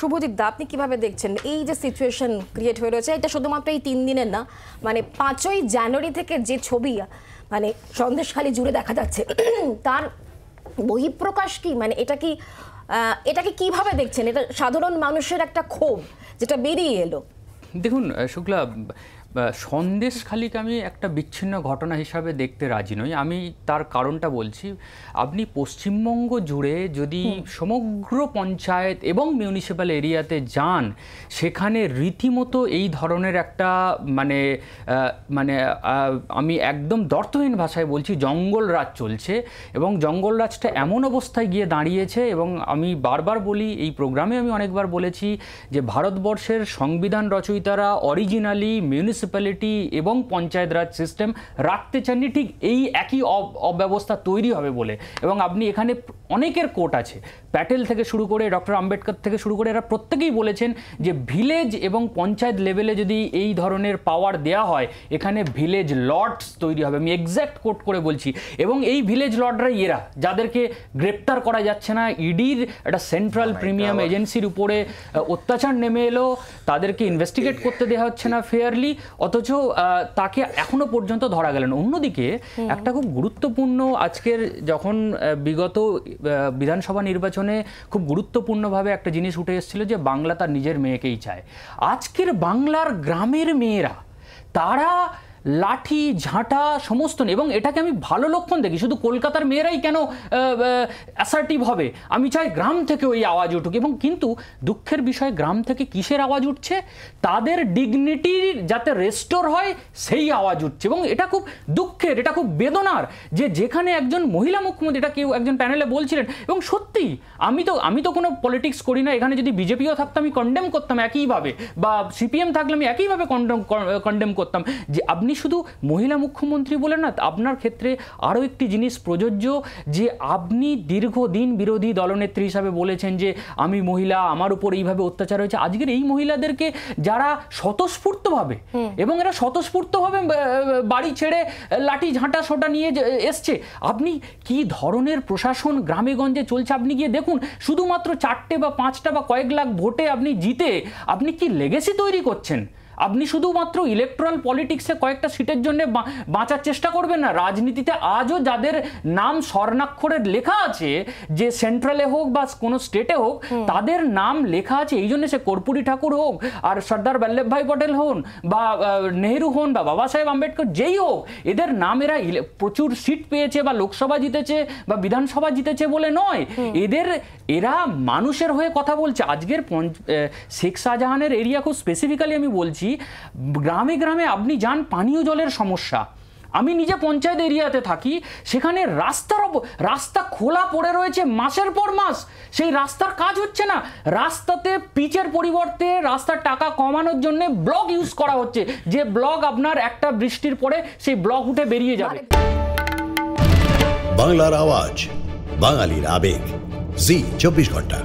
শুভজিৎ দা, আপনি কিভাবে দেখছেন এই যে সিচুয়েশন ক্রিয়েট হয়ে রয়েছে? এটা শুধুমাত্র এই 3 দিনের না, মানে 5ই জানুয়ারি থেকে যে ছবি মানে সন্দেশখালী জুড়ে দেখা যাচ্ছে তার বহিঃপ্রকাশ কি? মানে এটাকে কিভাবে দেখছেন? এটা সাধারণ মানুষের একটা ক্ষোভ যেটা বেরিয়ে এলো। দেখুন শুক্লা, সন্দেশখালীকে আমি একটা বিচ্ছিন্ন ঘটনা হিসাবে দেখতে রাজি নই। আমি তার কারণটা বলছি। আপনি পশ্চিমবঙ্গ জুড়ে যদি সমগ্র পঞ্চায়েত এবং মিউনিসিপ্যাল এরিয়াতে যান, সেখানে রীতিমতো এই ধরনের একটা আমি একদম দর্থহীন ভাষায় বলছি, জঙ্গলরাজ চলছে। এবং জঙ্গলরাজটা এমন অবস্থায় গিয়ে দাঁড়িয়েছে, এবং আমি বারবার বলি, এই প্রোগ্রামে আমি অনেকবার বলেছি যে ভারতবর্ষের সংবিধান রচয়িতারা অরিজিনালি মিউনিসিপ্যালিটি এবং পঞ্চায়েত রাজ সিস্টেম রাখতে চাননি, ঠিক এই একই অব্যবস্থা তৈরি হবে বলে। এবং আপনি এখানে অনেকের কোট আছে, প্যাটেল থেকে শুরু করে ডক্টর আম্বেদকর থেকে শুরু করে, এরা প্রত্যেকেই বলেছেন যে ভিলেজ এবং পঞ্চায়েত লেভেলে যদি এই ধরনের পাওয়ার দেওয়া হয়, এখানে ভিলেজ লর্ডস তৈরি হবে। আমি এক্স্যাক্ট কোট করে বলছি। এবং এই ভিলেজ লর্ডরাই এরা, যাদেরকে গ্রেপ্তার করা যাচ্ছে না। ইডির একটা সেন্ট্রাল প্রিমিয়াম এজেন্সির উপরে অত্যাচার নেমে এলো, তাদেরকে ইনভেস্টিগেট করতে দেওয়া হচ্ছে না ফেয়ারলি, অথচ তাকে এখনো পর্যন্ত ধরা গেল না। অন্যদিকে একটা খুব গুরুত্বপূর্ণ, আজকের যখন বিগত বিধানসভা নির্বাচনে খুব গুরুত্বপূর্ণভাবে একটা জিনিস উঠে এসেছিল যে বাংলা তার নিজের মেয়েকেই চায়। আজকের বাংলার গ্রামের মেয়েরা, তারা লাঠি ঝাঁটা সমস্ত, এবং এটাকে আমি ভালো লক্ষণ দেখি। শুধু কলকাতার মেয়েরাই কেন অ্যাসার্টিভ হবে? আমি চাই গ্রাম থেকে ওই আওয়াজ উঠুক। এবং কিন্তু দুঃখের বিষয়, গ্রাম থেকে কিসের আওয়াজ উঠছে? তাদের ডিগনিটি যাতে রেস্টোর হয় সেই আওয়াজ উঠছে। এবং এটা খুব দুঃখের, এটা খুব বেদনার যে যেখানে একজন মহিলা মুখ্যমন্ত্রী, এটা কেউ একজন প্যানেলে বলছিলেন, এবং সত্যি আমি তো কোনো পলিটিক্স করি না, এখানে যদি বিজেপিও থাকতো আমি কন্ডেম করতাম একইভাবে, বা সিপিএম থাকলে আমি একইভাবে কন্ডেম করতাম। যে আপনি শুধু মহিলা মুখ্যমন্ত্রী বলে না, আপনার ক্ষেত্রে আরও একটি জিনিস প্রযোজ্য, যে আপনি দীর্ঘদিন বিরোধী দলনেত্রী হিসাবে বলেছেন যে আমি মহিলা, আমার উপর এইভাবে অত্যাচার হয়েছে। আজকের এই মহিলাদেরকে যারা স্বতঃস্ফূর্তভাবে, এবং এরা স্বতঃস্ফূর্তভাবে বাড়ি ছেড়ে লাঠি ঝাঁটা সোটা নিয়ে এসছে, আপনি কি ধরনের প্রশাসন গ্রামে গঞ্জে চলছে আপনি গিয়ে দেখুন। শুধুমাত্র 4টে বা 5টা বা কয়েক লাখ ভোটে আপনি জিতে আপনি কি লেগেসি তৈরি করছেন? আপনি শুধুমাত্র ইলেকট্রাল পলিটিক্সে কয়েকটা সিটের জন্য বাঁচার চেষ্টা করবেন না। রাজনীতিতে আজও যাদের নাম স্বর্ণাক্ষরে লেখা আছে, যে সেন্ট্রালে হোক বা কোনো স্টেটে হোক, তাদের নাম লেখা আছে। এই জন্য সে কর্পূরী ঠাকুর হোক, আর সর্দার বল্লভভাই পটেল হন, বা নেহেরু হন, বা বাবা সাহেব আম্বেদকর, যেই হোক, এদের নাম এরা প্রচুর সিট পেয়েছে বা লোকসভা জিতেছে বা বিধানসভা জিতেছে বলে নয়। এরা মানুষের হয়ে কথা বলছে। আজকের শেখ শাহজাহানের এরিয়া খুব স্পেসিফিক্যালি আমি বলছি, গ্রামে গ্রামে আপনি যান, পানীয় জলের সমস্যা। আমি নিজে পঞ্চায়েত এরিয়াতে থাকি, সেখানে রাস্তা খোলা পড়ে রয়েছে মাসের পর মাস, সেই রাস্তার কাজ হচ্ছে না। রাস্তাতে পিচের পরিবর্তে রাস্তার টাকা কমানোর জন্য ব্লক ইউজ করা হচ্ছে, যে ব্লক আপনার একটা বৃষ্টির পরে সেই ব্লক উঠে বেরিয়ে যাবে। বাংলার আওয়াজ, বাঙালির আবেগ, জি 24 ঘন্টা।